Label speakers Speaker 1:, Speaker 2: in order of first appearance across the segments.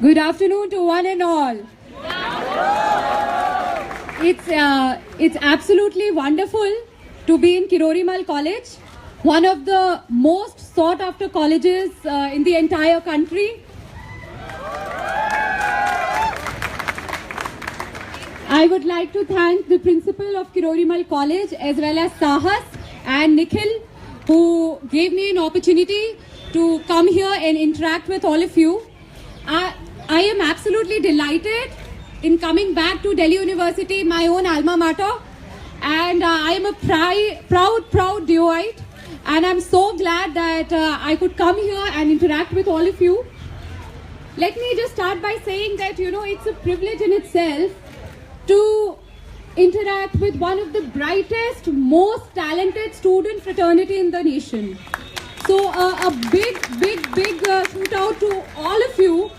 Speaker 1: Good afternoon to one and all. It's absolutely wonderful to be in Kirorimal College, one of the most sought after colleges in the entire country. I would like to thank the principal of Kirorimal College as well as Sahas and Nikhil, who gave me an opportunity to come here and interact with all of you. I am absolutely delighted in coming back to Delhi University, my own alma mater, and I am a proud DOite, and I'm so glad that I could come here and interact with all of you. Let me just start by saying that, it's a privilege in itself to interact with one of the brightest, most talented student fraternity in the nation. So a big shout out to all of you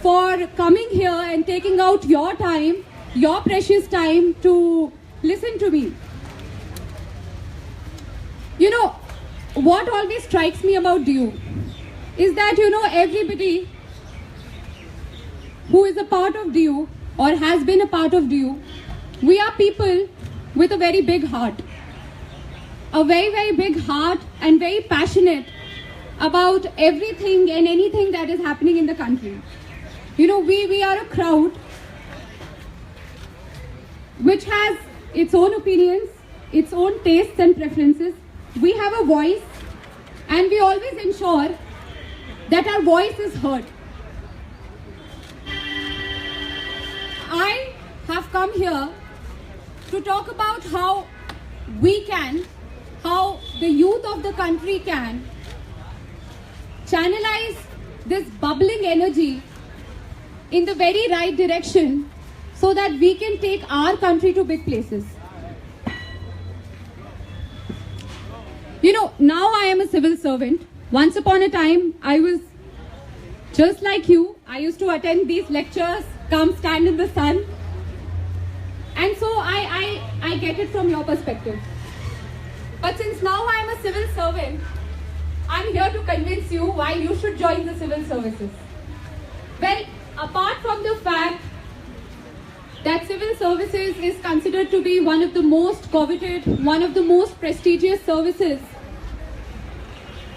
Speaker 1: for coming here and taking out your time, your precious time to listen to me. What always strikes me about DU is that, everybody who is a part of DU or has been a part of DU, we are people with a very big heart. A very big heart and very passionate about everything and anything that is happening in the country. We are a crowd which has its own opinions, its own tastes and preferences. We have a voice and we always ensure that our voice is heard. I have come here to talk about how the youth of the country can channelize this bubbling energy in the very right direction so that we can take our country to big places. Now I am a civil servant. Once upon a time, I was just like you. I used to attend these lectures, come stand in the sun. And so I get it from your perspective. But since now I am a civil servant, I'm here to convince you why you should join the civil services. Well, apart from the fact that civil services is considered to be one of the most coveted, one of the most prestigious services,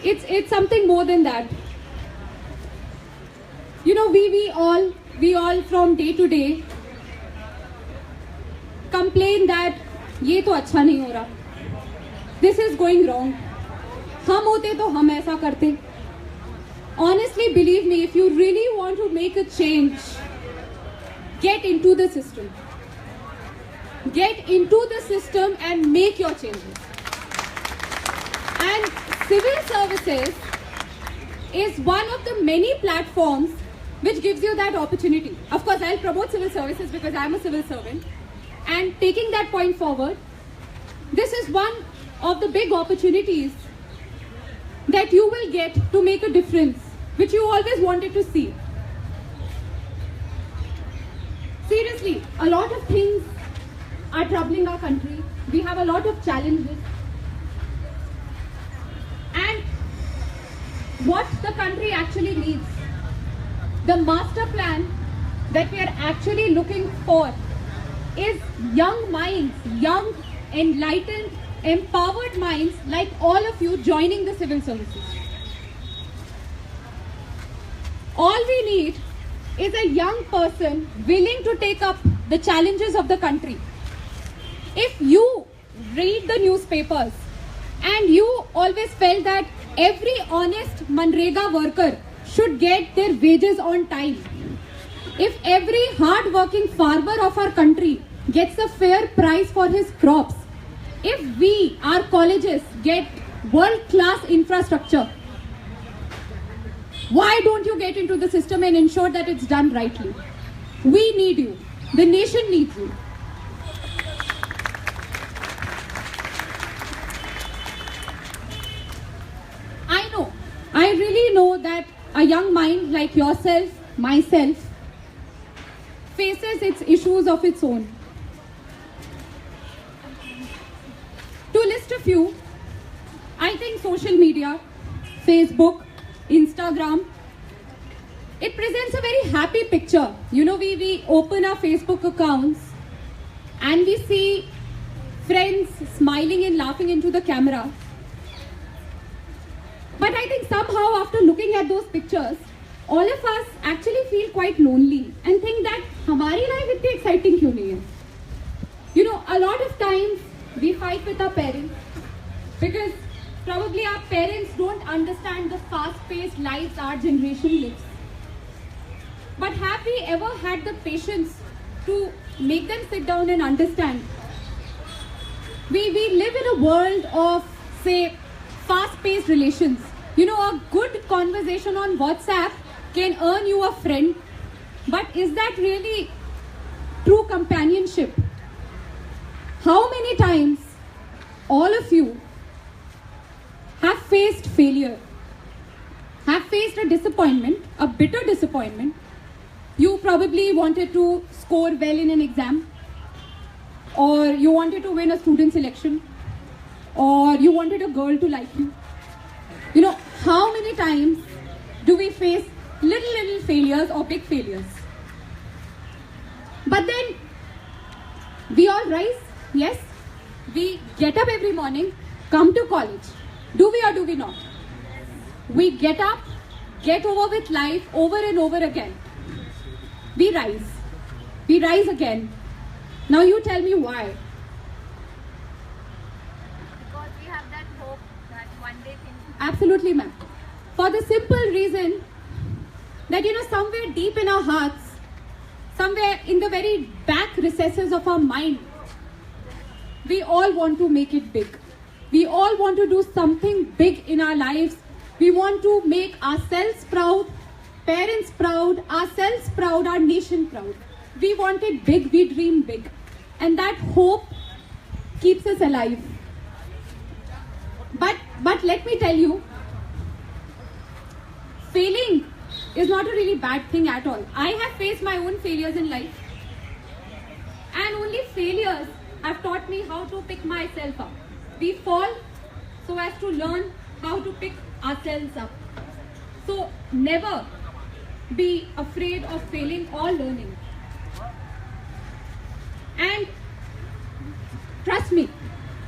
Speaker 1: it's something more than that. We all from day to day complain that ये तो अच्छा नहीं हो रहा, this is going wrong. हम होते तो हम ऐसा करते. Honestly, believe me, if you really want to make a change, get into the system. Get into the system and make your changes. And civil services is one of the many platforms which gives you that opportunity. Of course, I'll promote civil services because I'm a civil servant. And taking that point forward, this is one of the big opportunities that you will get to make a difference, which you always wanted to see. Seriously, a lot of things are troubling our country. We have a lot of challenges. And what the country actually needs, the master plan that we are actually looking for, is young minds, young, enlightened, empowered minds like all of you joining the civil services. All we need is a young person willing to take up the challenges of the country. If you read the newspapers and you always felt that every honest Manrega worker should get their wages on time, if every hard-working farmer of our country gets a fair price for his crops, if we, our colleges, get world-class infrastructure, why don't you get into the system and ensure that it's done rightly? We need you. The nation needs you. I really know that a young mind like yourself, myself, faces its issues of its own. To list a few, I think social media, Facebook, Instagram, it presents a very happy picture. You know, we open our Facebook accounts and we see friends smiling and laughing into the camera. But I think somehow after looking at those pictures, all of us actually feel quite lonely and think that हमारी life इतनी exciting क्यों नहीं है? You know, a lot of times we fight with our parents because probably our parents don't understand the fast-paced lives our generation lives. But have we ever had the patience to make them sit down and understand? We live in a world of, say, fast-paced relations. You know, a good conversation on WhatsApp can earn you a friend, but is that really true companionship? How many times all of you have faced failure, have faced a disappointment, a bitter disappointment? You probably wanted to score well in an exam, or you wanted to win a student selection, or you wanted a girl to like you. You know, how many times do we face little failures or big failures? But then we all rise, yes, we get up every morning, come to college. Do we or do we not? We get up, get over with life over and over again. We rise again. Now you tell me why.
Speaker 2: Because we have that hope that one day things will...
Speaker 1: Absolutely, ma'am. For the simple reason that, you know, somewhere deep in our hearts, somewhere in the very back recesses of our mind, we all want to make it big. We all want to do something big in our lives. We want to make ourselves proud, parents proud, ourselves proud, our nation proud. We want it big, we dream big. And that hope keeps us alive. But let me tell you, failing is not a really bad thing at all. I have faced my own failures in life. And only failures have taught me how to pick myself up. We fall so as to learn how to pick ourselves up. So never be afraid of failing or learning. And trust me,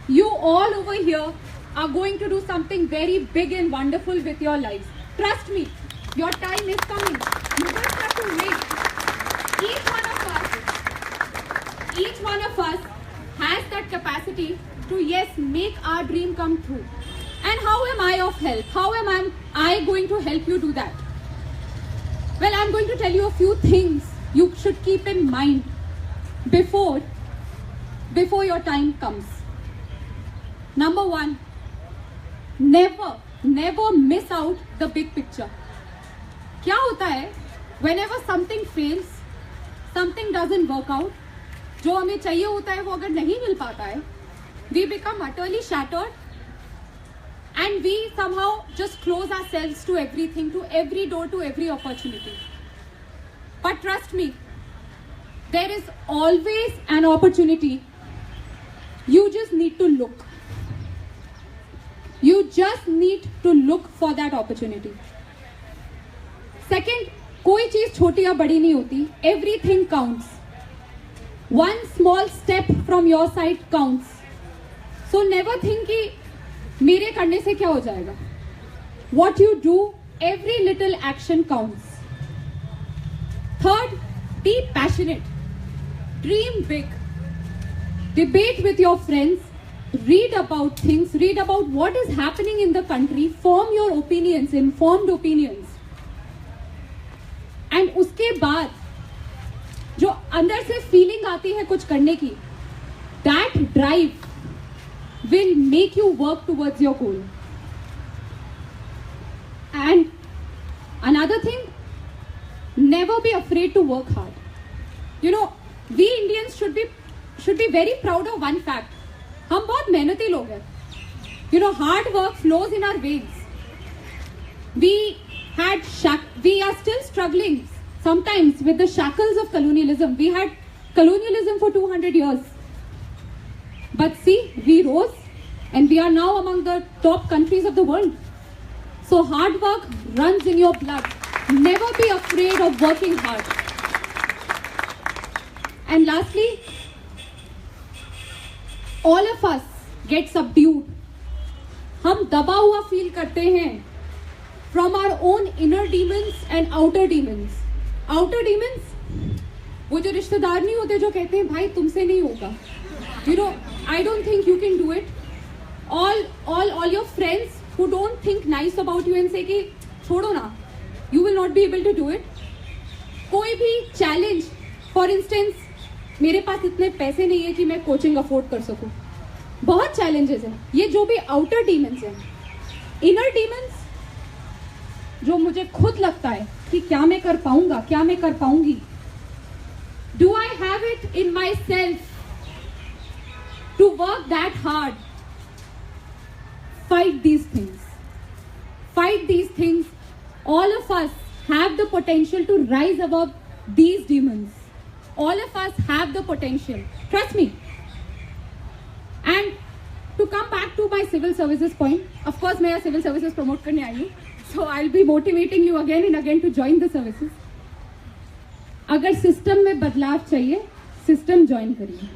Speaker 1: you all over here are going to do something very big and wonderful with your lives. Trust me, your time is coming. You just have to wait. Each one of us has that capacity to, yes, make our dream come true. And how am I of help? How am I going to help you do that? Well, I'm going to tell you a few things you should keep in mind before your time comes. Number one, never miss out the big picture. क्या होता है whenever something fails, something doesn't work out, जो हमें चाहिए होता है वो अगर नहीं मिल पाता है, we become utterly shattered and we somehow just close ourselves to everything, to every door, to every opportunity. But trust me, there is always an opportunity. You just need to look. You just need to look for that opportunity. Second, कोई चीज छोटी या बड़ी नहीं होती. Everything counts. One small step from your side counts. So never think कि मेरे करने से क्या हो जाएगा. What you do, every little action counts. Third, be passionate. Dream big. Debate with your friends. Read about things. Read about what is happening in the country. Form your opinions, informed opinions. And उसके बाद जो अंदर से feeling आती है कुछ करने की, that drive will make you work towards your goal. And another thing, never be afraid to work hard. You know, we Indians should be very proud of one fact. हम बहुत मेहनती लोग हैं. You know, hard work flows in our veins. We are still struggling sometimes with the shackles of colonialism. We had colonialism for 200 years. But see, we rose and we are now among the top countries of the world. So hard work runs in your blood. Never be afraid of working hard. And lastly, all of us get subdued. हम दबा हुआ feel करते हैं from our own inner demons and outer demons. Outer demons, वो जो रिश्तेदार नहीं होते जो कहते हैं भाई तुमसे नहीं होगा. You know, I don't think you can do it. All your friends who don't think nice about you and say कि छोड़ो ना, you will not be able to do it. कोई भी challenge, for instance, मेरे पास इतने पैसे नहीं है कि मैं कोचिंग अफोर्ड कर सकूं. बहुत challenges हैं. ये जो भी outer demons हैं, inner demons, जो मुझे खुद लगता है कि क्या मैं कर पाऊंगा, क्या मैं कर पाऊंगी. Do I have it in myself to work that hard? Fight these things. Fight these things. All of us have the potential to rise above these demons. All of us have the potential. Trust me. And to come back to my civil services point, of course, मैं civil services promote करने आई हूँ. So I'll be motivating you again and again to join the services. अगर system में बदलाव चाहिए, system join करिए.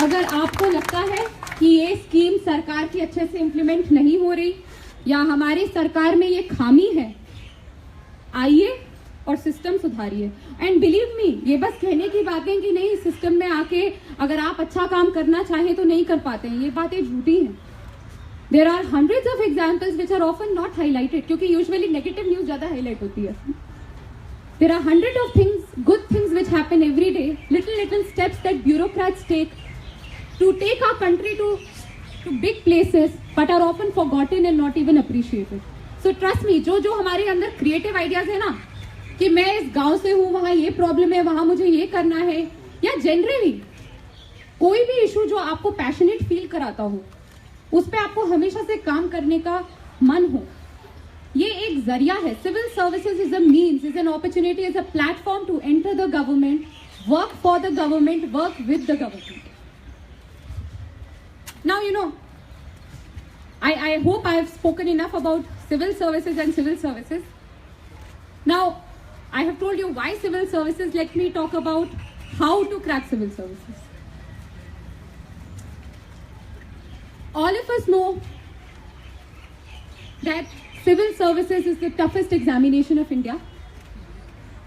Speaker 1: अगर आपको लगता है कि ये स्कीम सरकार की अच्छे से इम्प्लीमेंट नहीं हो रही या हमारी सरकार में ये खामी है, आइए और सिस्टम सुधारिए. एंड बिलीव मी, ये बस कहने की बातें कि नहीं सिस्टम में आके अगर आप अच्छा काम करना चाहें तो नहीं कर पाते हैं, ये बातें झूठी हैं. There are hundreds of examples which are often not highlighted क्योंकि usually negative news ज़्यादा highlight होती है. There are hundreds of things, good things which happen every day, little steps that bureaucrats take to take our country to big places but are often forgotten and not even appreciated. So trust me, जो हमारे अंदर creative ideas है ना, कि मैं इस गांव से हूँ, वहाँ ये प्रॉब्लम है, वहाँ मुझे ये करना है, या जनरली कोई भी इशू जो आपको पैशनेट फील कराता हो, उस पे आपको हमेशा से काम करने का मन हो, ये एक जरिया है. Civil services is a means, is an opportunity, is a platform to enter the government, work for the government, work with the government. Now, you know, I hope I have spoken enough about civil services and civil services. Now, I have told you why civil services. Let me talk about how to crack civil services. All of us know that civil services is the toughest examination of India,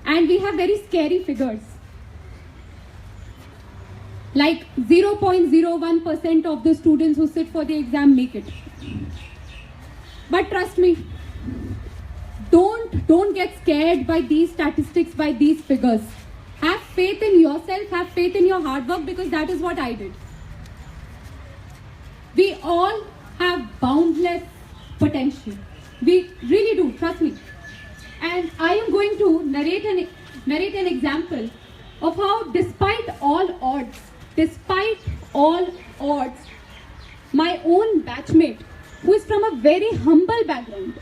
Speaker 1: and we have very scary figures. Like 0.01% of the students who sit for the exam make it. But trust me, don't get scared by these statistics, by these figures. Have faith in yourself, have faith in your hard work, because that is what I did. We all have boundless potential. We really do, trust me. And I am going to narrate an example of how despite all odds, my own batchmate, who is from a very humble background,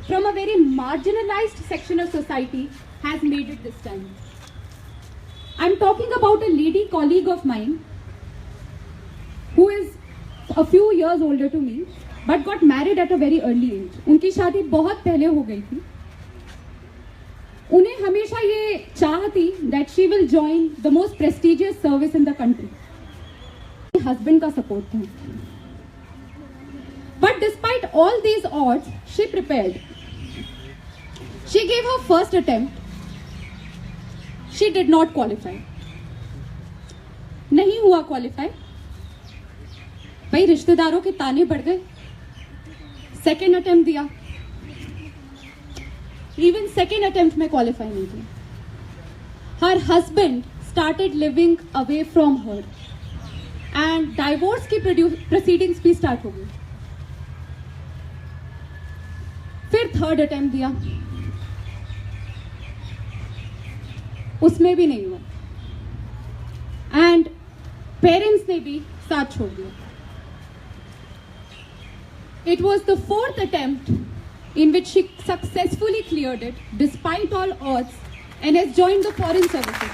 Speaker 1: from a very marginalized section of society, has made it this time. I'm talking about a lady colleague of mine who is a few years older to me, but got married at a very early age. उनकी शादी बहुत पहले हो गई थी. उन्हें हमेशा ये चाह थी that she will join the most prestigious service in the country. Husband का सपोर्ट था. But despite all these odds, she prepared. She gave her first attempt. She did not qualify. नहीं हुआ क्वालिफाई. भाई रिश्तेदारों के ताने बढ़ गए. सेकेंड अटेम्प्ट दिया. Even second attempt में qualify नहीं किया. Her husband started living away from her, and divorce की proceedings भी start हो गई. फिर थर्ड अटेम्प्ट दिया, उसमें भी नहीं हुआ, एंड पेरेंट्स ने भी साथ छोड़ दिया. It was the fourth attempt in which she successfully cleared it despite all odds and has joined the foreign services.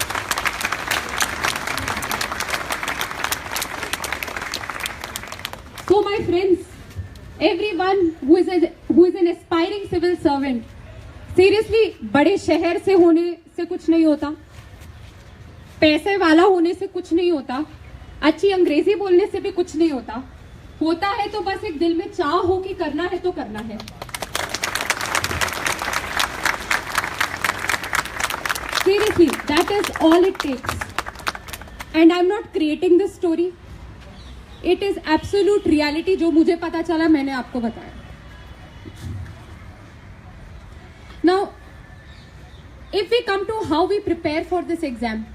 Speaker 1: So my friends, everyone who is an aspiring civil servant, seriously, बड़े शहर से होने से कुछ नहीं होता, पैसे वाला होने से कुछ नहीं होता, अच्छी अंग्रेजी बोलने से भी कुछ नहीं होता. होता है तो बस एक दिल में चाह हो कि करना है तो करना है. Seriously, that is all it takes. And I'm not creating this story. It is absolute reality. जो मुझे पता चला मैंने आपको बताया. Now, if we come to how we prepare for this exam,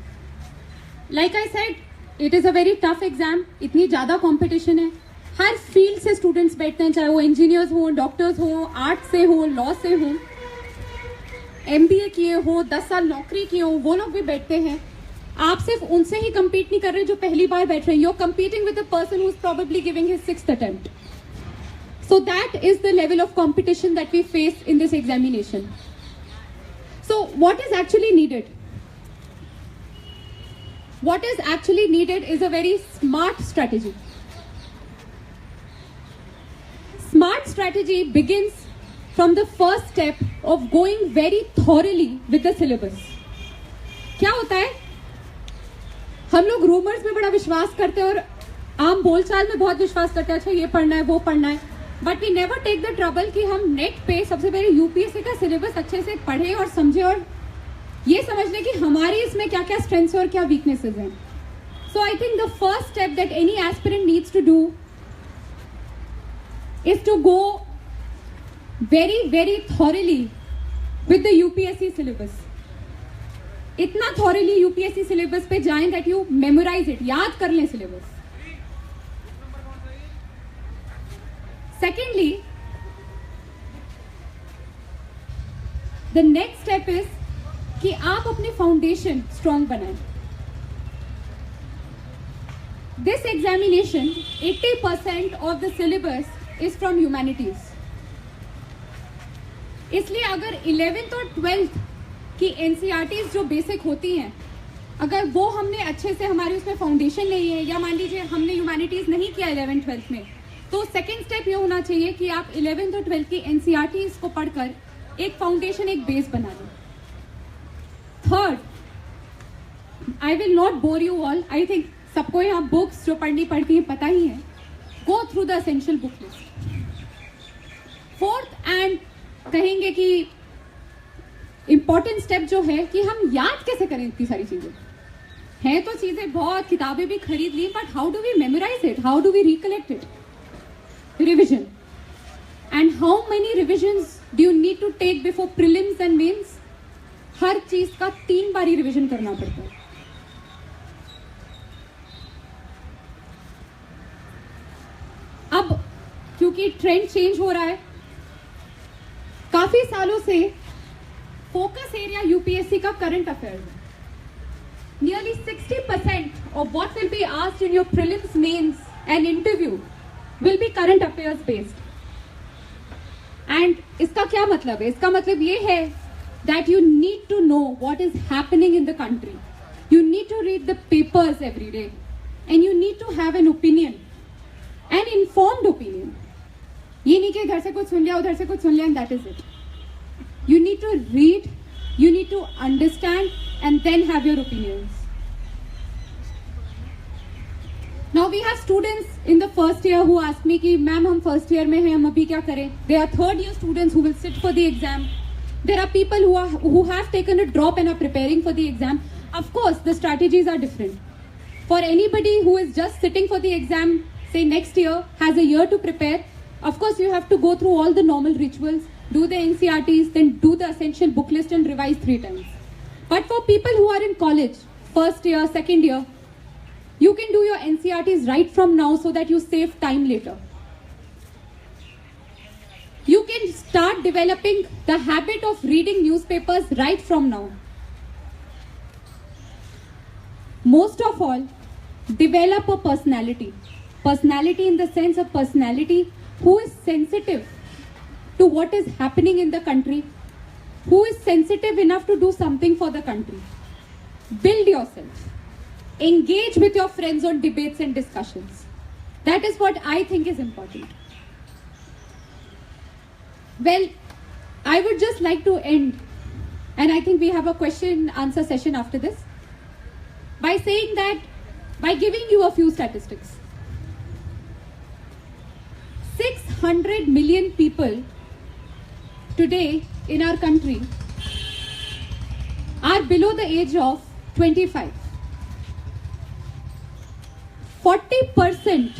Speaker 1: like I said, it is a very tough exam. इतनी ज़्यादा competition है. हर फील्ड से स्टूडेंट्स बैठते हैं, चाहे वो इंजीनियर्स हो, डॉक्टर्स हो, आर्ट से हो, लॉ से हो, MBA किए हो, 10 साल नौकरी किए हो, वो लोग भी बैठते हैं. आप सिर्फ उनसे ही compete नहीं कर रहे जो पहली बार बैठ रहे हैं. You're competing with a person who is probably giving his 6th attempt. So that is the level of competition that we face in this examination. So what is actually needed? What is actually needed is a very smart strategy. Smart strategy begins from the first step of going very thoroughly with the syllabus. क्या होता है, हम लोग rumours में बड़ा विश्वास करते हैं और आम बोलचाल में बहुत विश्वास करते हैं, अच्छा ये पढ़ना है वो पढ़ना है, but we never take the trouble कि हम नेट पे सबसे पहले यूपीएससी का सिलेबस अच्छे से पढ़े और समझे और ये समझ लें कि हमारी इसमें क्या क्या स्ट्रेंथ्स और क्या वीकनेसेस हैं. So I think the first step that any aspirant needs to do is to go very very thoroughly with the UPSC syllabus. इतना थॉरली यूपीएससी सिलेबस पे जाएं दैट यू मेमोराइज इट, याद कर लें syllabus. Secondly, the next step is कि आप अपनी foundation strong बनाएं. This examination 80% of the syllabus is from humanities. इसलिए अगर 11th और 12th कि एनसीईआरटीज जो बेसिक होती हैं, अगर वो हमने अच्छे से हमारी उसमें फाउंडेशन ली है, या मान लीजिए हमने ह्यूमैनिटीज नहीं किया 11th 12th में, तो सेकंड स्टेप ये होना चाहिए कि आप 11th और 12th की एनसीईआरटीज को पढ़कर एक फाउंडेशन, एक बेस बना लें. Third, I will not bore you all, I think सबको यहाँ बुक्स जो पढ़नी पड़ती हैं पता ही है. Go through the essential book list. Fourth and कहेंगे कि इंपॉर्टेंट स्टेप जो है कि हम याद कैसे करें इतनी सारी चीजें. हैं तो चीजें बहुत, किताबें भी खरीद ली, but how do we memorise it, how do we recollect it. Revision. And how many revisions do you need to take before prelims and mains. हर चीज का 3 बारी रिविजन करना पड़ता है. अब क्योंकि ट्रेंड चेंज हो रहा है, काफी सालों से फोकस एरिया यूपीएससी का करंट अफेयर्स है. Nearly 60% of what will be asked in your prelims, mains and interview will be current affairs based. And इसका क्या मतलब है? इसका मतलब ये है that you need to know what is happening in the country. You need to read the papers every day, and you need to have an opinion, an informed opinion. ये नहीं कि इधर से कुछ सुन लिया, उधर से कुछ सुन लिया, and that is it. You need to read, you need to understand, and then have your opinions. Now we have students in the first year who ask me कि मैम हम first year में हैं, हम अभी क्या करें. There are third year students who will sit for the exam. There are people who have taken a drop and are preparing for the exam. Of course, the strategies are different. For anybody who is just sitting for the exam, say next year, has a year to prepare, of course you have to go through all the normal rituals, do the NCERTs, then do the essential book list and revise 3 times. But for people who are in college, first year, second year, you can do your NCERTs right from now so that you save time later. You can start developing the habit of reading newspapers right from now. Most of all, develop a personality. Personality in the sense of personality who is sensitive to what is happening in the country, who is sensitive enough to do something for the country. Build yourself. Engage with your friends on debates and discussions. That is what I think is important. Well, I would just like to end, and I think we have a question answer session after this, by saying that, by giving you a few statistics. 600 million people today in our country are below the age of 25. 40%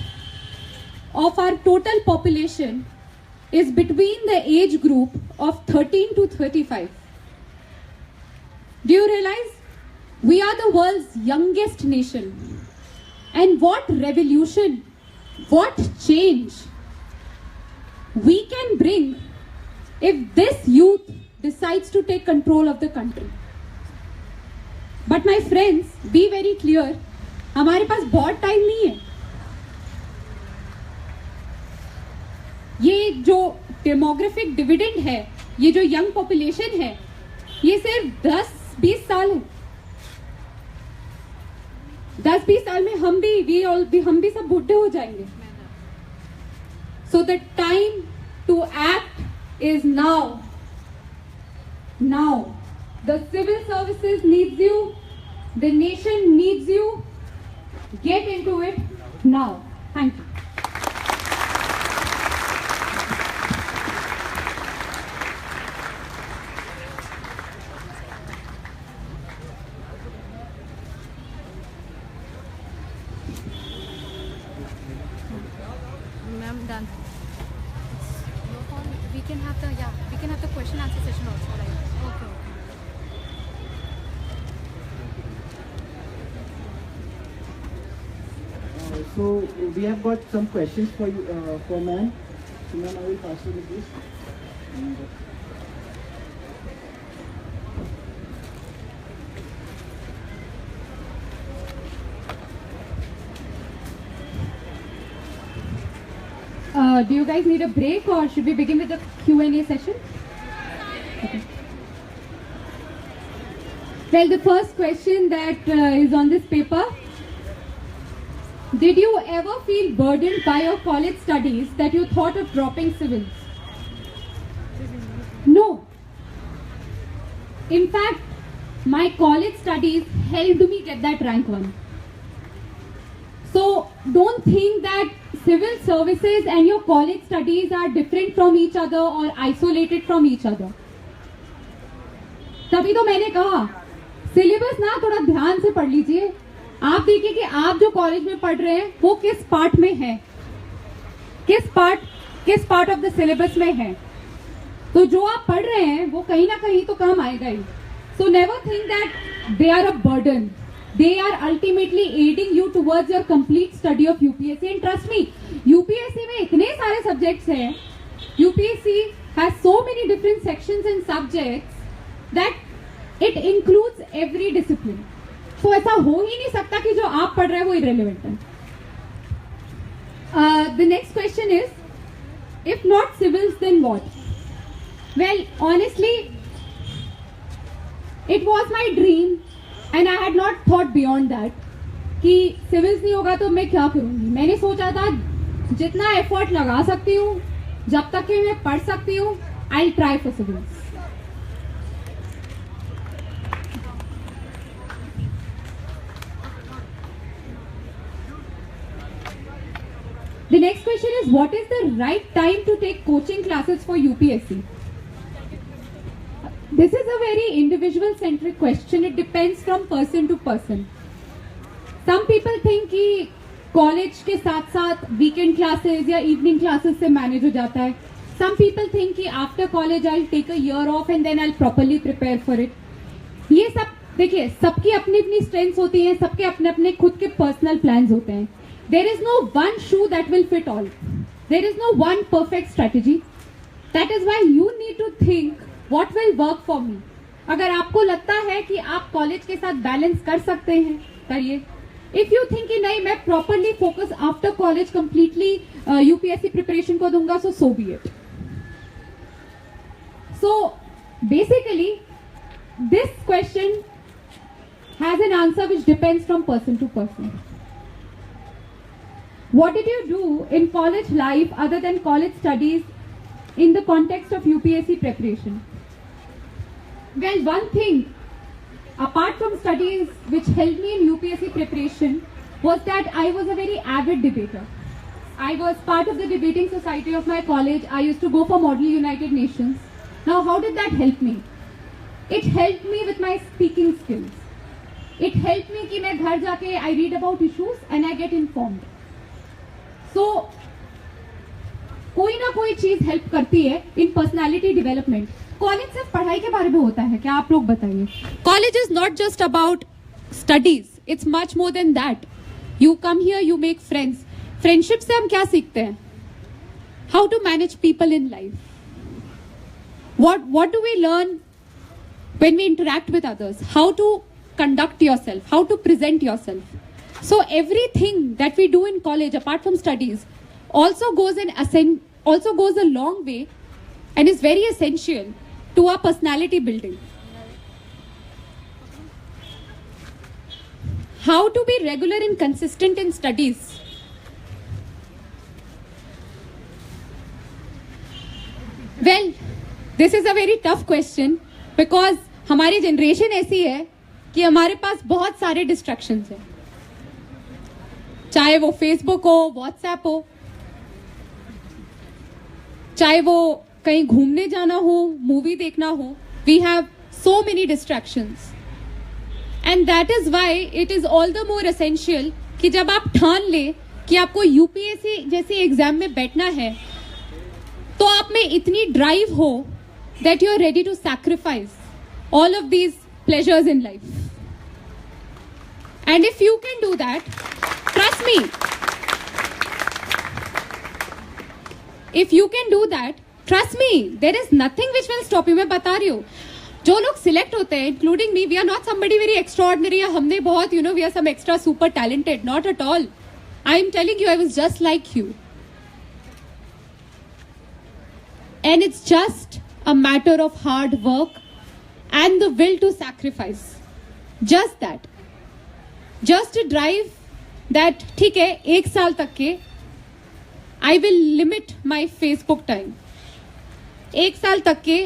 Speaker 1: of our total population is between the age group of 13 to 35. Do you realize we are the world's youngest nation? And what revolution, what change we can bring if this youth decides to take control of the country. But my friends, be very clear, हमारे पास बहुत time नहीं है. ये जो demographic dividend है, ये जो young population है, ये सिर्फ 10-20 साल है. 10-20 साल में हम भी सब बूढ़े हो जाएंगे. So the time to act is now. Now. The civil services needs you. The nation needs you. Get into it now. Thank you.
Speaker 3: Ma'am, done. We can have the question answer session also, right? Okay.
Speaker 4: So we have got some questions for you, for ma'am. So ma'am, I will pass you with this.
Speaker 1: Do you guys need a break, or should we begin with the Q&A session? Okay. Well, the first question that is on this paper. Did you ever feel burdened by your college studies that you thought of dropping civils? No. In fact, my college studies helped me get that rank 1. So don't think that civil services and your college studies are different from each other or isolated from each other. तभी तो मैंने कहा syllabus ना थोड़ा ध्यान से पढ़ लीजिए. आप देखिए कि आप जो कॉलेज में पढ़ रहे हैं वो किस पार्ट में है, किस पार्ट ऑफ द सिलेबस में है. तो जो आप पढ़ रहे हैं वो कहीं ना कहीं तो काम आएगा ही. So never think that they are a burden. They are ultimately aiding you towards your complete study of UPSC. And trust me, UPSC में इतने सारे subjects हैं. UPSC has so many different sections and subjects that it includes every discipline. So ऐसा हो ही नहीं सकता कि जो आप पढ़ रहे हैं वो irrelevant है. The next question is, if not civils, then what? Well, honestly, it was my dream. And I had not thought beyond that कि सिविल्स नहीं होगा तो मैं क्या करूँगी. मैंने सोचा था जितना एफर्ट लगा सकती हूँ, जब तक कि मैं पढ़ सकती हूँ, I'll try for civils. The next question is, what is the right time to take coaching classes for UPSC? This is a very individual centric question. It depends from person to person. Some people think कि college के साथ साथ weekend classes या evening classes से manage हो जाता है. Some people think कि after college I'll take a year off and then I'll properly prepare for it. ये सब देखिए, सबकी अपनी अपनी स्ट्रेंथ्स होती हैं, सबके अपने अपने खुद के पर्सनल प्लान्स होते हैं. There is no one shoe that will fit all. There is no one perfect strategy. That is why you need to think what will work for me. अगर आपको लगता है कि आप कॉलेज के साथ बैलेंस कर सकते हैं, करिए. If you think कि नहीं, मैं properly focus after college completely UPSC preparation को दूंगा, so be it. So basically, this question has an answer which depends from person to person. What did you do in college life other than college studies in the context of UPSC preparation? Well, one thing apart from studies which helped me in UPSC preparation was that I was a very avid debater. I was part of the debating society of my college. I used to go for Model United Nations. Now, how did that help me? It helped me with my speaking skills. It helped me कि मैं घर जाके I read about issues and I get informed. So, कोई ना कोई चीज help करती है इन पर्सनालिटी डेवलपमेंट. कॉलेज सिर्फ पढ़ाई के बारे में होता है क्या? आप लोग बताइए. College is not just about studies, it's much more than that. You come here, you make friends. Friendship से हम क्या सीखते हैं? How to manage people in life. what do we learn when we interact with others? How to conduct yourself, how to present yourself. So everything that we do in college apart from studies also goes a long way and is very essential to our personality building. How to be regular and consistent in studies. Well, this is a very tough question because हमारी generation ऐसी है कि हमारे पास बहुत सारे distractions हैं, चाहे वो फेसबुक हो, व्हाट्सएप हो, चाहे वो कहीं घूमने जाना हो, मूवी देखना हो. We have so many distractions and that is why it is all the more essential कि जब आप ठान ले कि आपको यूपीएससी जैसी एग्जाम में बैठना है तो आप में इतनी ड्राइव हो that you are ready to sacrifice all of these pleasures in life. And if you can do that, trust me, if you can do that, trust me, there is nothing which will stop you. मैं बता रही हूँ, जो लोग select होते हैं, including me, we are not somebody very extraordinary, या हमने बहुत, we are some extra super talented. Not at all. I am telling you, I was just like you. And it's just a matter of hard work and the will to sacrifice. Just that. Just a drive that, ठीक है, 1 साल तक के I will limit my Facebook time. 1 साल तक के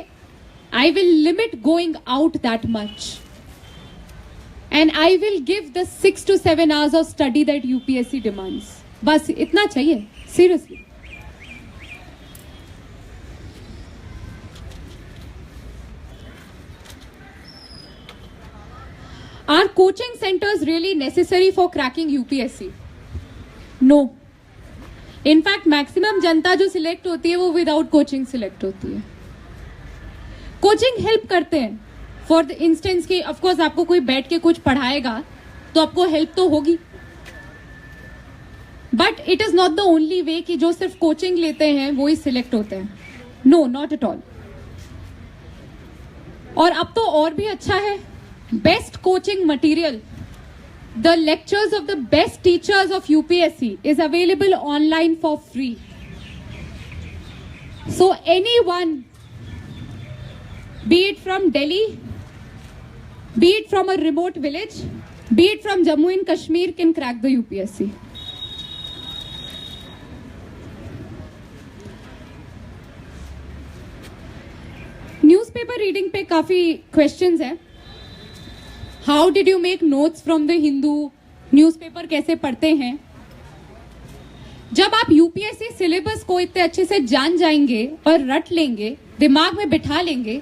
Speaker 1: I will limit going out that much. And I will give the 6 to 7 hours of study that UPSC demands. बस इतना चाहिए, seriously. Are coaching centers really necessary for cracking UPSC? No. In fact, maximum जनता जो select होती है वो without coaching select होती है. Coaching help करते हैं फॉर द इंस्टेंस कि ऑफकोर्स आपको कोई बैठ के कुछ पढ़ाएगा तो आपको हेल्प तो होगी, but it is not the only way कि जो सिर्फ कोचिंग लेते हैं वो ही सिलेक्ट होते हैं. No, not at all. और अब तो और भी अच्छा है. Best coaching material, the lectures of the best teachers of UPSC is available online for free. So anyone, be it from Delhi, be it from a remote village, be it from Jammu and Kashmir, can crack the UPSC. Newspaper reading पे काफी questions हैं. How did you make notes from the Hindu? Newspaper कैसे पढ़ते हैं? जब आप UPSC syllabus को इतने अच्छे से जान जाएंगे और रट लेंगे, दिमाग में बिठा लेंगे,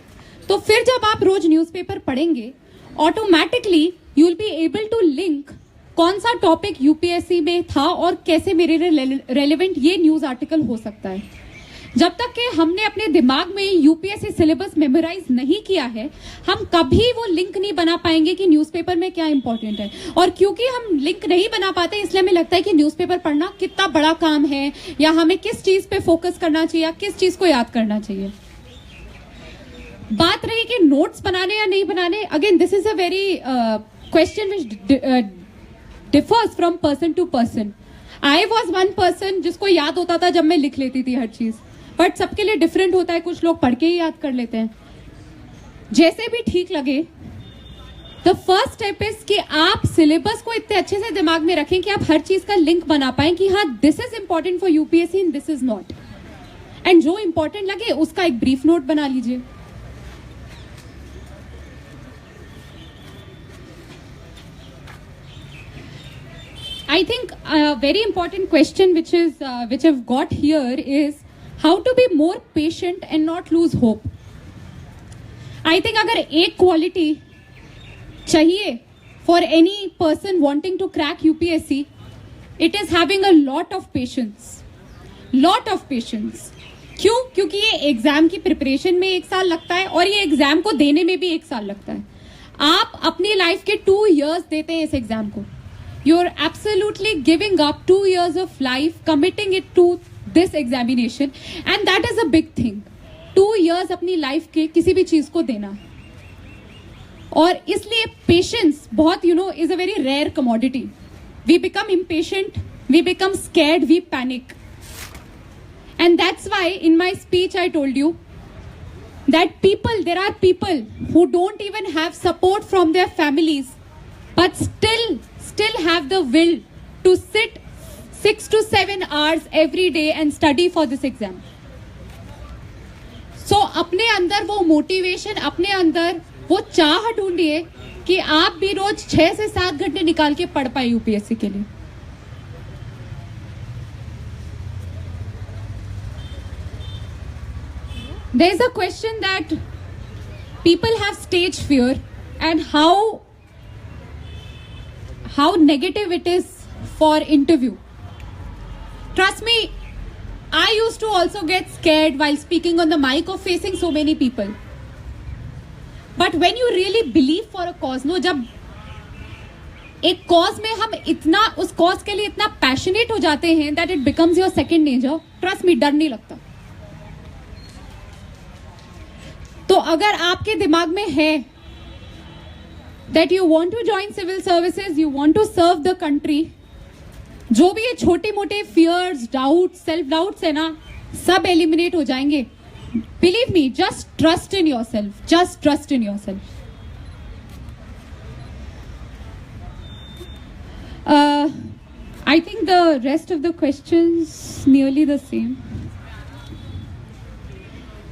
Speaker 1: तो फिर जब आप रोज न्यूज़पेपर पढ़ेंगे, automatically you will be able to link कौन सा टॉपिक यूपीएससी में था और कैसे मेरे लिए रेलेवेंट ये न्यूज आर्टिकल हो सकता है. जब तक कि हमने अपने दिमाग में यूपीएससी सिलेबस मेमोराइज नहीं किया है, हम कभी वो लिंक नहीं बना पाएंगे कि न्यूज़पेपर में क्या इंपॉर्टेंट है. और क्योंकि हम लिंक नहीं बना पाते, इसलिए हमें लगता है कि न्यूज़पेपर पढ़ना कितना बड़ा काम है, या हमें किस चीज पे फोकस करना चाहिए, किस चीज को याद करना चाहिए. बात रही कि नोट्स बनाने या नहीं बनाने, again this is a very question which differs from person to person. I was one person जिसको याद होता था जब मैं लिख लेती थी हर चीज, बट सबके लिए डिफरेंट होता है. कुछ लोग पढ़ के ही याद कर लेते हैं. जैसे भी ठीक लगे, द फर्स्ट स्टेप इज कि आप सिलेबस को इतने अच्छे से दिमाग में रखें कि आप हर चीज का लिंक बना पाए कि हाँ this is important for UPSC and this is not, and जो इंपॉर्टेंट लगे उसका एक ब्रीफ नोट बना लीजिए. I think a very important question which I've got here is how to be more patient and not lose hope. I think अगर एक quality चाहिए for any person wanting to crack UPSC, it is having a lot of patience. Lot of patience. क्यों? क्योंकि ये exam की preparation में 1 साल लगता है और ये एग्जाम को देने में भी 1 साल लगता है. आप अपनी लाइफ के 2 years देते हैं इस एग्जाम को. You're absolutely giving up 2 years of life, committing it to this examination, and that is a big thing. 2 years अपनी लाइफ के किसी भी चीज को देना, और इसलिए पेशेंस बहुत is a very rare commodity. We become impatient, we become scared, we panic, and that's why in my speech I told you that there are people who don't even have support from their families, but still have the will to sit 6 to 7 hours every day and study for this exam. So अपने अंदर वो motivation, अपने अंदर वो चाह ढूंढिए कि आप भी रोज 6 से 7 घंटे निकाल के पढ़ पाए यूपीएससी के लिए. There is a question that people have stage fear and how negative it is for interview. Trust me, I used to also get scared while speaking on the mic or facing so many people. But when you really believe for a cause, जब एक cause में हम इतना उस cause के लिए इतना passionate हो जाते हैं that it becomes your second nature, trust me, डर नहीं लगता. तो अगर आपके दिमाग में है that you want to join civil services, you want to serve the country, जो भी ये छोटे मोटे fears, doubts, self doubts है ना, सब eliminate हो जाएंगे. Believe me, just trust in yourself. Just trust in yourself. I think the rest of the questions nearly the same.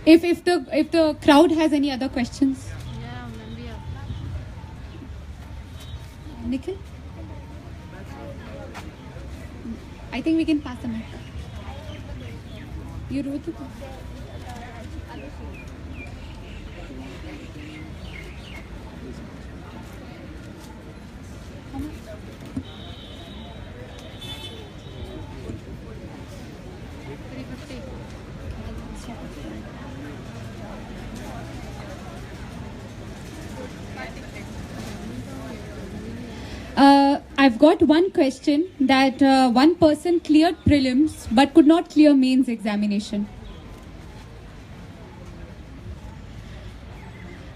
Speaker 1: If the crowd has any other questions.
Speaker 3: Yeah, ma'am, we are.
Speaker 1: Nikhil? I think we can pass the mic. You wrote it. I've got one question that one person cleared prelims but could not clear mains examination.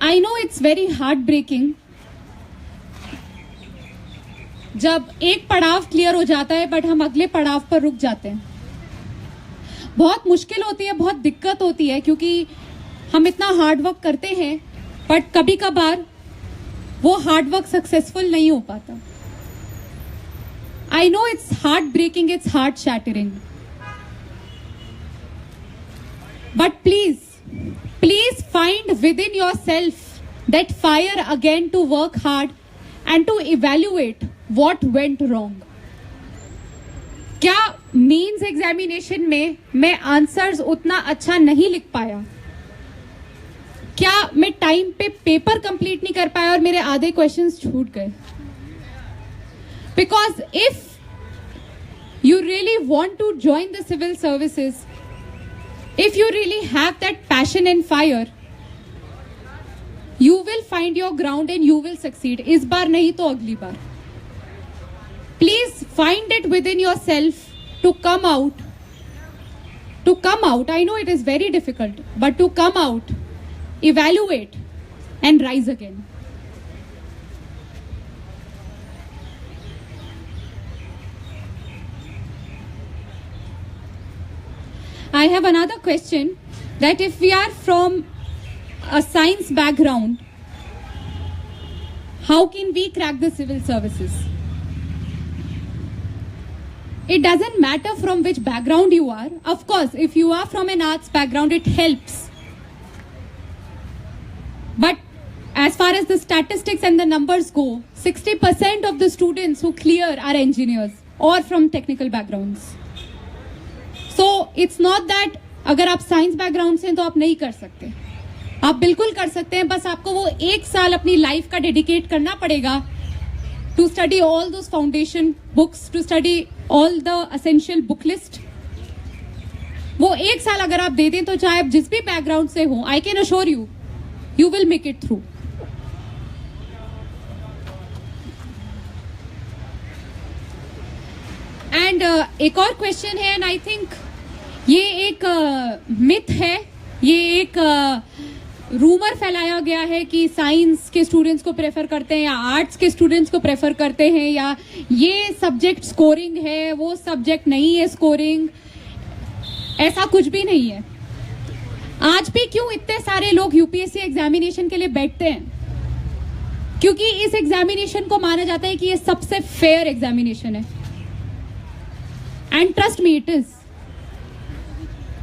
Speaker 1: I know it's very heartbreaking जब एक पड़ाव clear हो जाता है but हम अगले पड़ाव पर रुक जाते हैं. बहुत मुश्किल होती है, बहुत दिक्कत होती है, क्योंकि हम इतना हार्ड वर्क करते हैं बट कभी कभार वो हार्ड वर्क सक्सेसफुल नहीं हो पाता. I know it's heartbreaking, it's heart shattering. But please find within yourself that fire again to work hard and to evaluate what went wrong. क्या मेंस एग्जामिनेशन में मैं आंसर्स उतना अच्छा नहीं लिख पाया? क्या मैं टाइम पे पेपर कंप्लीट नहीं कर पाया और मेरे आधे क्वेश्चंस छूट गए? Because if you really want to join the civil services, if you really have that passion and fire, you will find your ground and you will succeed. इस बार नहीं तो अगली बार. Please find it within yourself to come out. I know it is very difficult, but to come out, evaluate and rise again. I have another question, that if we are from a science background, how can we crack the civil services? It doesn't matter from which background you are. Of course, if you are from an arts background, it helps. But as far as the statistics and the numbers go, 60% of the students who clear are engineers or from technical backgrounds. So it's not that अगर आप science background से हैं तो आप नहीं कर सकते, आप बिल्कुल कर सकते हैं. बस आपको वो 1 साल अपनी लाइफ का डेडिकेट करना पड़ेगा to study all those foundation books, to study all the essential book list. वो 1 साल अगर आप दे दें तो चाहे आप जिस भी बैकग्राउंड से हो, I can assure you, you will make it through. And एक और क्वेश्चन है, एंड आई थिंक ये एक मिथ है, ये एक रूमर फैलाया गया है कि साइंस के स्टूडेंट्स को प्रेफर करते हैं या आर्ट्स के स्टूडेंट्स को प्रेफर करते हैं, या ये सब्जेक्ट स्कोरिंग है, वो सब्जेक्ट नहीं है स्कोरिंग. ऐसा कुछ भी नहीं है. आज भी क्यों इतने सारे लोग यूपीएससी एग्जामिनेशन के लिए बैठते हैं? क्योंकि इस एग्जामिनेशन को माना जाता है कि ये सबसे फेयर एग्जामिनेशन है. And trust me, it is.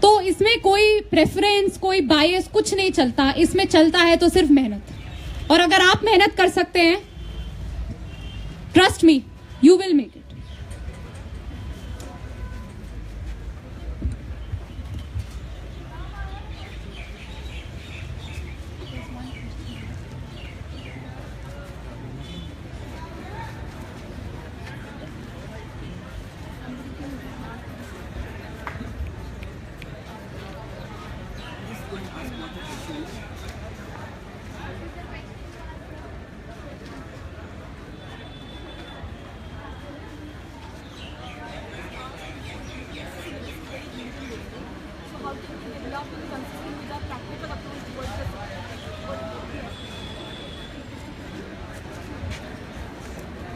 Speaker 1: तो इसमें कोई प्रेफरेंस, कोई बायस कुछ नहीं चलता. इसमें चलता है तो सिर्फ मेहनत. और अगर आप मेहनत कर सकते हैं, trust me, you will make it.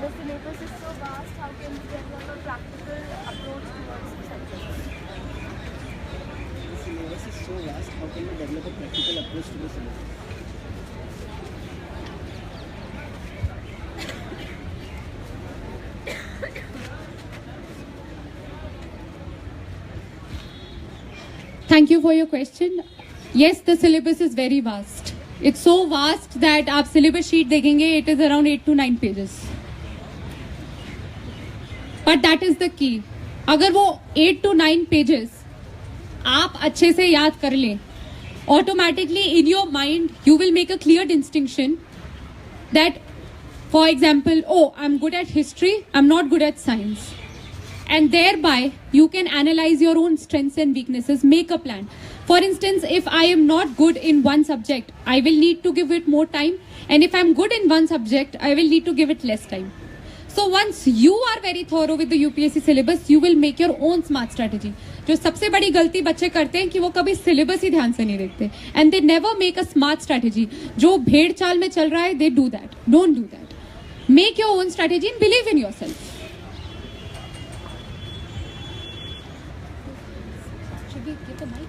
Speaker 2: The syllabus is so vast, how can we develop a practical approach towards the subject?
Speaker 4: The syllabus is so vast, how can we develop a practical approach to the syllabus?
Speaker 1: Thank you for your question. Yes, the syllabus is very vast. It's so vast that आप syllabus sheet देखेंगे, it is around 8 to 9 pages. But that is the key. अगर वो 8 to 9 pages आप अच्छे से याद कर लें, automatically in your mind you will make a clear distinction that, for example, oh, I'm good at history, I'm not good at science. And thereby you can analyze your own strengths and weaknesses, make a plan. For instance, if I am not good in one subject, I will need to give it more time. And if I'm good in one subject, I will need to give it less time. So once you are very thorough with the UPSC syllabus, you will make your own smart strategy. जो सबसे बड़ी गलती बच्चे करते हैं कि वो कभी सिलेबस ही ध्यान से नहीं देखते, and they never make a smart strategy. जो भेड़ चाल में चल रहा है, they do that. Don't do that. Make your own strategy and believe in yourself.
Speaker 3: Should we give the mic?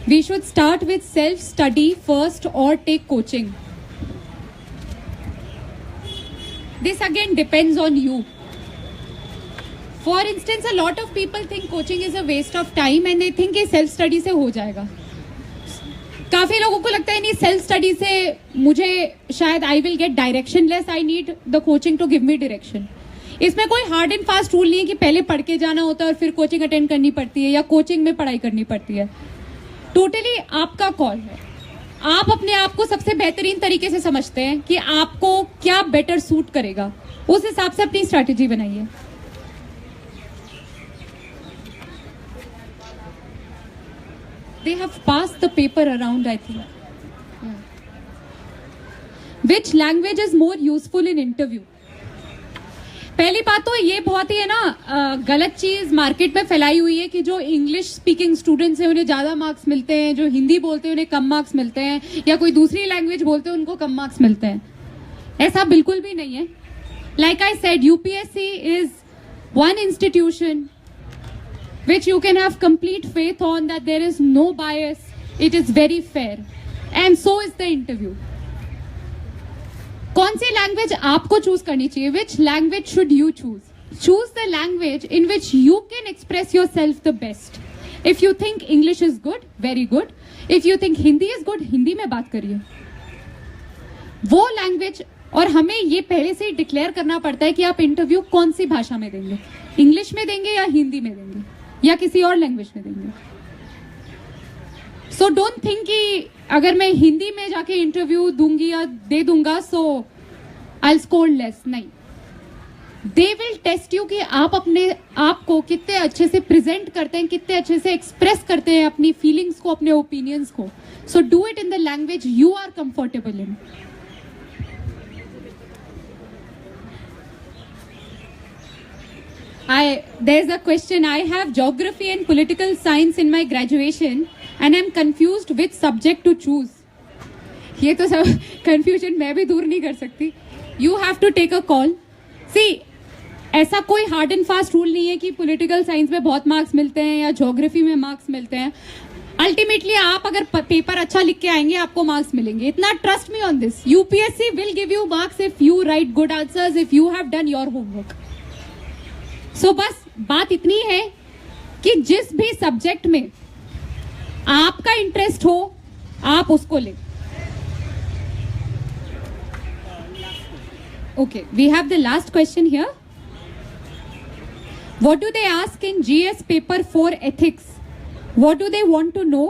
Speaker 1: We should start with self-study first or take coaching. This again depends on you. For instance, a lot of people think coaching is a waste of time and they think कि self-study से हो जाएगा. काफी लोगों को लगता है नहीं, self-study से मुझे शायद I will get directionless. I need the coaching to give me direction. इसमें कोई हार्ड एंड फास्ट रूल नहीं है कि पहले पढ़ के जाना होता है और फिर कोचिंग अटेंड करनी पड़ती है या कोचिंग में पढ़ाई करनी पड़ती है. टोटली आपका कॉल है. आप अपने आप को सबसे बेहतरीन तरीके से समझते हैं कि आपको क्या बेटर सूट करेगा, उस हिसाब से अपनी स्ट्रैटेजी बनाइए. They have passed the paper around, I think. Yeah. Which language is more useful in interview? पहली बात तो ये बहुत ही है ना गलत चीज मार्केट में फैलाई हुई है कि जो इंग्लिश स्पीकिंग स्टूडेंट्स हैं उन्हें ज्यादा मार्क्स मिलते हैं, जो हिंदी बोलते हैं उन्हें कम मार्क्स मिलते हैं, या कोई दूसरी लैंग्वेज बोलते हैं उनको कम मार्क्स मिलते हैं। ऐसा बिल्कुल भी नहीं है। Like I said, UPSC is one institution which you can have complete faith on that there is no bias, it is very fair, and so is the interview. कौन सी लैंग्वेज आपको चूज करनी चाहिए? Which language should you choose? Choose the language in which you can express yourself the best. If you think English is good, very good. If you think Hindi is good, Hindi में बात करिए वो language. और हमें ये पहले से ही declare करना पड़ता है कि आप इंटरव्यू कौन सी भाषा में देंगे, इंग्लिश में देंगे या हिंदी में देंगे या किसी और लैंग्वेज में देंगे। सो डोंट थिंक कि अगर मैं हिंदी में जाके इंटरव्यू दूंगी या दे दूंगा सो आई विल स्कोर लेस। नहीं, दे विल टेस्ट यू कि आप अपने आप को कितने अच्छे से प्रेजेंट करते हैं, कितने अच्छे से एक्सप्रेस करते हैं अपनी फीलिंग्स को, अपने ओपिनियंस को। So do it in the language you are comfortable in. There's a question. I have geography and political science in my graduation and I'm confused which subject to choose. ये तो सब confusion मैं भी दूर नहीं कर सकती। You have to take a call. See, ऐसा कोई hard and fast rule नहीं है कि political science में बहुत marks मिलते हैं या geography में marks मिलते हैं। Ultimately आप अगर पेपर अच्छा लिख के आएंगे आपको मार्क्स मिलेंगे। इतना trust me on this. UPSC will give you marks if you write good answers, if you have done your homework. सो बस बात इतनी है कि जिस भी सब्जेक्ट में आपका इंटरेस्ट हो आप उसको लें। Okay, we have the last question here. What do they ask in GS paper 4 ethics? What do they want to know?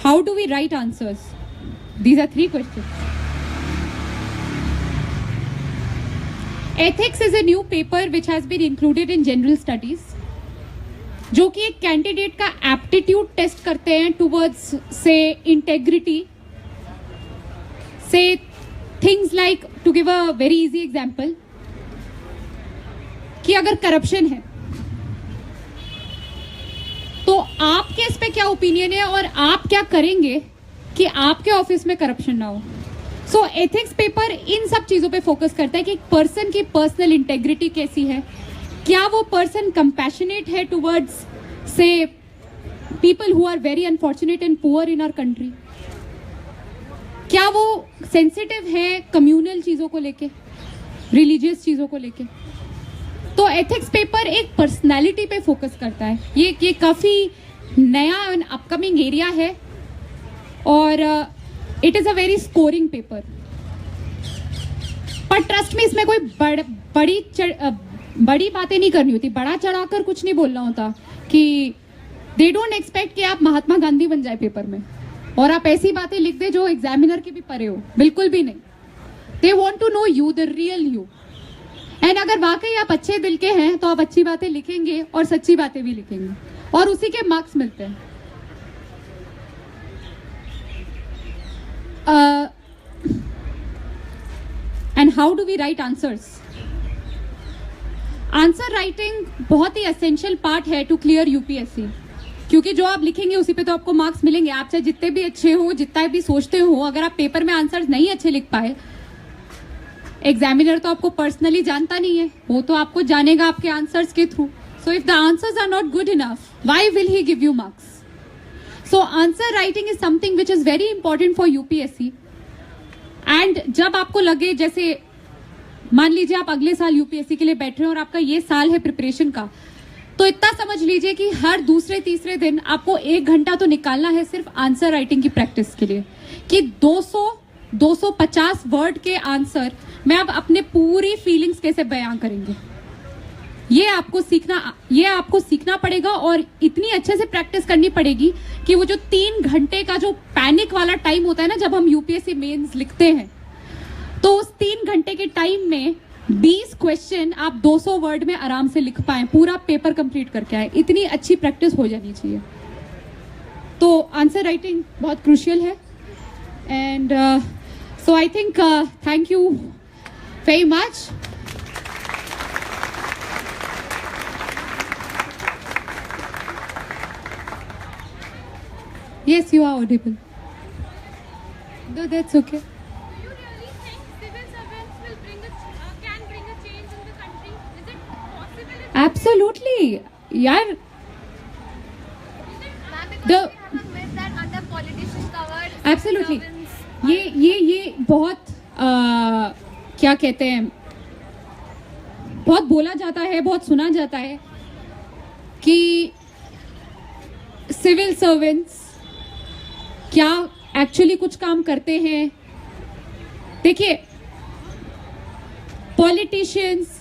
Speaker 1: How do we write answers? These are 3 questions. Ethics is a new paper which has been included in general studies, जो कि एक candidate का aptitude test करते हैं towards say integrity, say things like, to give a very easy example, कि अगर corruption है तो आपके इस पे क्या ओपिनियन है और आप क्या करेंगे कि आपके ऑफिस में करप्शन ना हो। सो एथिक्स पेपर इन सब चीजों पे फोकस करता है कि एक पर्सन की पर्सनल इंटेग्रिटी कैसी है, क्या वो पर्सन कंपैशनेट है towards say people who are very unfortunate and poor in our country, क्या वो सेंसिटिव है कम्युनल चीजों को लेके, रिलीजियस चीजों को लेके। तो एथिक्स पेपर एक पर्सनैलिटी पे फोकस करता है। ये काफी नया एंड अपकमिंग एरिया है और it is a very scoring paper. पर ट्रस्ट में इसमें कोई बड़ी बातें नहीं करनी होती, बड़ा चढ़ाकर कुछ नहीं बोलना होता कि दे डोंट एक्सपेक्ट कि आप महात्मा गांधी बन जाए पेपर में और आप ऐसी बातें लिख दे जो एग्जामिनर के भी परे हो, बिल्कुल भी नहीं। They want to know you, the real you. And अगर वाकई आप अच्छे दिल के हैं तो आप अच्छी बातें लिखेंगे और सच्ची बातें भी लिखेंगे और उसी के मार्क्स मिलते हैं। And how do we write answers? Answer writing बहुत ही एसेंशियल पार्ट है टू क्लियर यूपीएससी, क्योंकि जो आप लिखेंगे उसी पे तो आपको मार्क्स मिलेंगे। आप चाहे जितने भी अच्छे हो, जितना भी सोचते हो, अगर आप पेपर में आंसर्स नहीं अच्छे लिख पाए, एग्जामिनर तो आपको पर्सनली जानता नहीं है, वो तो आपको जानेगा आपके आंसर्स के थ्रू। So if the answers are not good enough, why will he give you marks? So answer writing is something which is very important for UPSC. And जब आपको लगे, जैसे मान लीजिए आप अगले साल यूपीएससी के लिए बैठ रहे हैं और आपका ये साल है प्रिपरेशन का, तो इतना समझ लीजिए कि हर दूसरे तीसरे दिन आपको 1 घंटा तो निकालना है सिर्फ आंसर राइटिंग की प्रैक्टिस के लिए, कि 250 वर्ड के आंसर में आप अपने पूरी फीलिंग्स कैसे बयां करेंगे। ये आपको सीखना पड़ेगा और इतनी अच्छे से प्रैक्टिस करनी पड़ेगी कि वो जो 3 घंटे का जो पैनिक वाला टाइम होता है ना, जब हम यूपीएससी मेंस लिखते हैं, तो उस 3 घंटे के टाइम में 20 क्वेश्चन आप 200 वर्ड में आराम से लिख पाए, पूरा पेपर कंप्लीट करके आए। इतनी अच्छी प्रैक्टिस हो जानी चाहिए। तो आंसर राइटिंग बहुत क्रूशियल है। And so I think thank you very much. Yes, you are audible. No, that's okay.
Speaker 2: Do you really think civil servants will can bring a change in the country? Is it possible?
Speaker 1: Absolutely. यार,
Speaker 2: Ma'am, because
Speaker 1: The-
Speaker 2: we have a myth that under politician covered
Speaker 1: Absolutely.
Speaker 2: servants
Speaker 1: ये बहुत क्या कहते हैं, बहुत बोला जाता है, बहुत सुना जाता है कि सिविल सर्वेंट्स क्या एक्चुअली कुछ काम करते हैं. देखिए, पॉलिटिशियंस,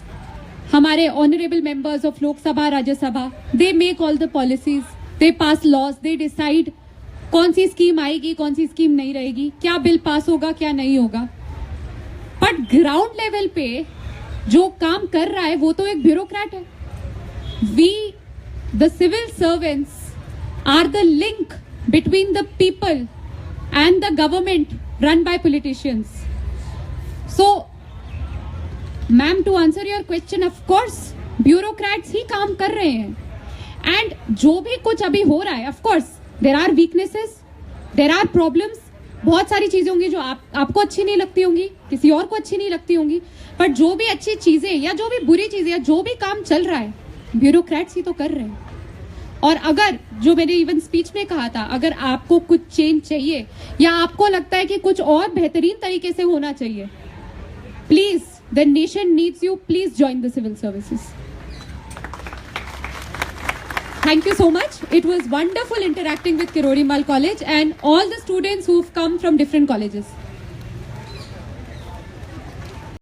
Speaker 1: हमारे honourable members of Lok Sabha, Rajya Sabha, they make all the policies, they pass laws, they decide कौन सी स्कीम आएगी, कौन सी स्कीम नहीं रहेगी, क्या बिल पास होगा, क्या नहीं होगा. बट ग्राउंड लेवल पे जो काम कर रहा है वो तो एक ब्यूरोक्रेट है. We the civil servants are the link between the people and the government run by politicians. So, ma'am, to answer your question, of course, bureaucrats ही काम कर रहे हैं. And जो भी कुछ अभी हो रहा है, of course, there are weaknesses, there are problems. बहुत सारी चीजें होंगी जो आपको अच्छी नहीं लगती होंगी, किसी और को अच्छी नहीं लगती होंगी. बट जो भी अच्छी चीजें या जो भी बुरी चीजें या जो भी काम चल रहा है, ब्यूरोक्रेट्स ही तो कर रहे हैं. और अगर जो मैंने इवन स्पीच में कहा था, अगर आपको कुछ चेंज चाहिए या आपको लगता है कि कुछ और बेहतरीन तरीके से होना चाहिए, please, the nation needs you, please join the civil services. Thank you so much. It was wonderful interacting with Kirori Mal College and all the students who've come from different colleges.